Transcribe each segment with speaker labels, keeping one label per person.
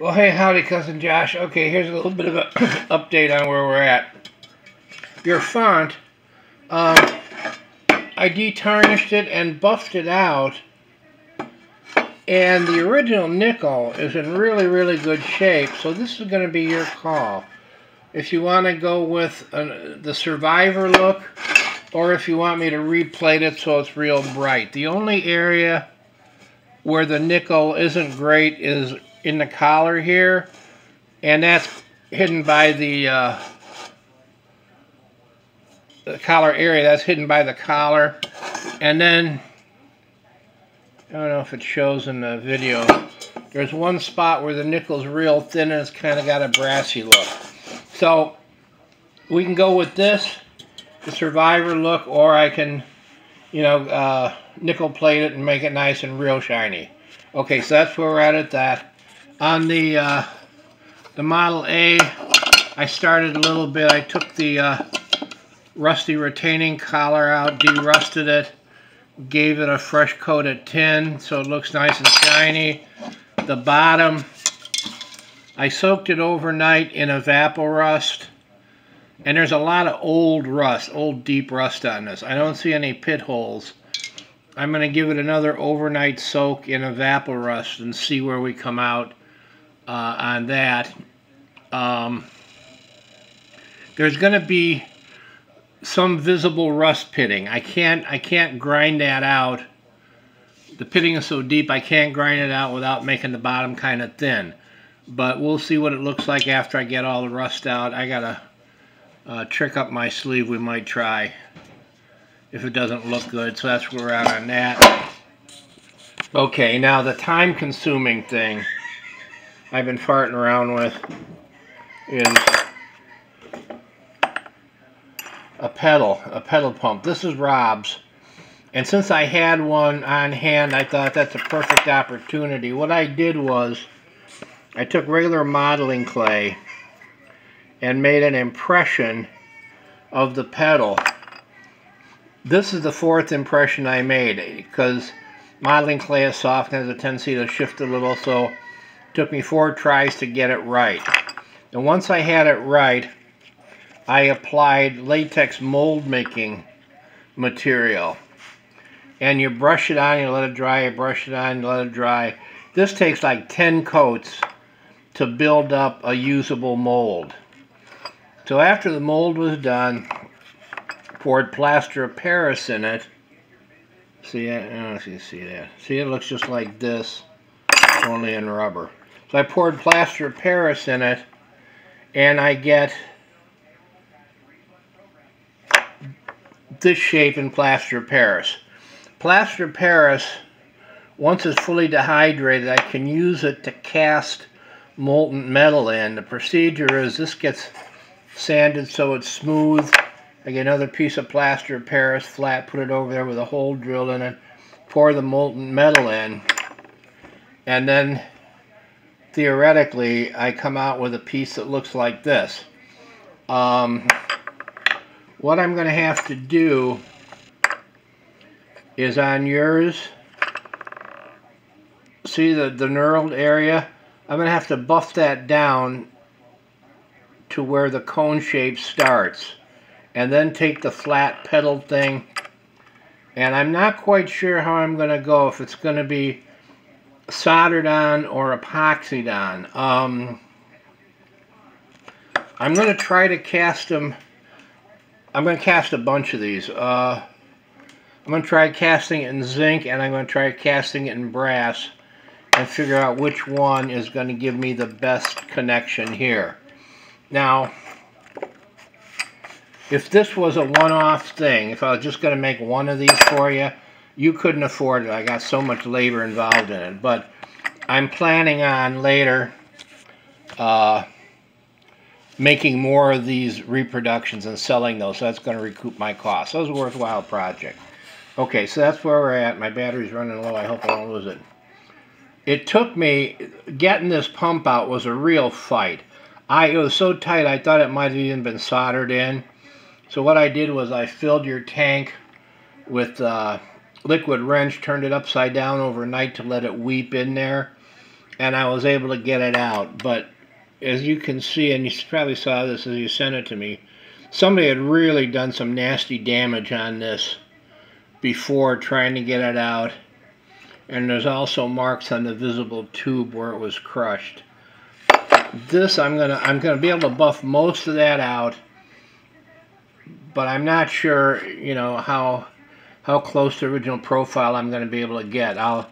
Speaker 1: Well, hey, howdy, Cousin Josh. Okay, here's a little bit of an update on where we're at. Your font, I detarnished it and buffed it out, and the original nickel is in really, really good shape, so this is going to be your call. If you want to go with the Survivor look, or if you want me to replate it so it's real bright. The only area where the nickel isn't great is in the collar here, and that's hidden by the collar area. That's hidden by the collar. And then, I don't know if it shows in the video, there's one spot where the nickel's real thin and it's kind of got a brassy look. So we can go with this, the Survivor look, or I can, nickel plate it and make it nice and real shiny. Okay, so that's where we're at that. On the Model A, I started a little bit. I took the rusty retaining collar out, de-rusted it, gave it a fresh coat of tin so it looks nice and shiny. The bottom, I soaked it overnight in Evapo-Rust, and there's a lot of old rust, old deep rust on this. I don't see any pit holes. I'm going to give it another overnight soak in Evapo-Rust and see where we come out on that. There's going to be some visible rust pitting. I can't grind that out. The pitting is so deep I can't grind it out without making the bottom kind of thin. But we'll see what it looks like after I get all the rust out. I got a trick up my sleeve we might try if it doesn't look good. So that's where we're at on that. Okay, now the time-consuming thing I've been farting around with is a pedal pump. This is Rob's, and since I had one on hand, I thought that's a perfect opportunity. What I did was I took regular modeling clay and made an impression of the pedal. This is the fourth impression I made, because modeling clay is soft and has a tendency to shift a little, so it took me 4 tries to get it right. And once I had it right, I applied latex mold making material. And you brush it on, you let it dry, you brush it on, you let it dry. This takes like 10 coats to build up a usable mold. So after the mold was done, poured plaster of Paris in it. See it? I don't know if you see that. See, it looks just like this, only in rubber. So I poured plaster of Paris in it, and I get this shape in plaster of Paris. Plaster of Paris, once it's fully dehydrated, I can use it to cast molten metal in. The procedure is this gets sanded so it's smooth. I get another piece of plaster of Paris, flat, put it over there with a hole drilled in it, pour the molten metal in, and then theoretically I come out with a piece that looks like this. What I'm going to have to do is on yours, see the knurled area? I'm going to have to buff that down to where the cone shape starts, and then take the flat pedal thing, and I'm not quite sure how I'm going to go, if it's going to be soldered on or epoxied on. I'm going to try to cast them. I'm going to cast a bunch of these. I'm going to try casting it in zinc, and I'm going to try casting it in brass and figure out which one is going to give me the best connection here. Now, if this was a one-off thing, if I was just going to make one of these for you, you couldn't afford it. I got so much labor involved in it. But I'm planning on later making more of these reproductions and selling those, so that's going to recoup my costs. So it was a worthwhile project. Okay, so that's where we're at. My battery's running low. I hope I don't lose it. It took me, getting this pump out was a real fight. It was so tight I thought it might have even been soldered in. So what I did was I filled your tank with liquid wrench, turned it upside down overnight to let it weep in there. and I was able to get it out. But as you can see, and you probably saw this as you sent it to me, somebody had really done some nasty damage on this before trying to get it out. And there's also marks on the visible tube where it was crushed. This I'm gonna be able to buff most of that out, but I'm not sure, you know, how close to original profile I'm gonna be able to get. I'll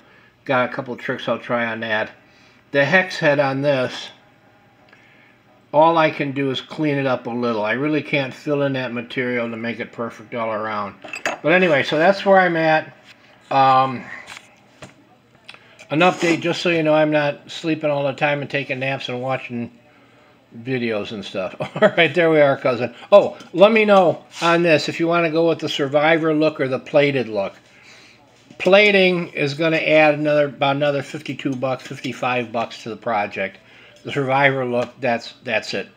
Speaker 1: got a couple tricks I'll try on that. The hex head on this, all I can do is clean it up a little. I really can't fill in that material to make it perfect all around. But anyway, so that's where I'm at. An update, just so you know, I'm not sleeping all the time and taking naps and watching videos and stuff. All right, there we are, cousin. Oh, let me know on this if you want to go with the survivor look or the plated look. Plating is going to add about another $52, $55 to the project. The survivor look, that's it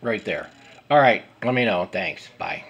Speaker 1: right there. All right, let me know. Thanks. Bye.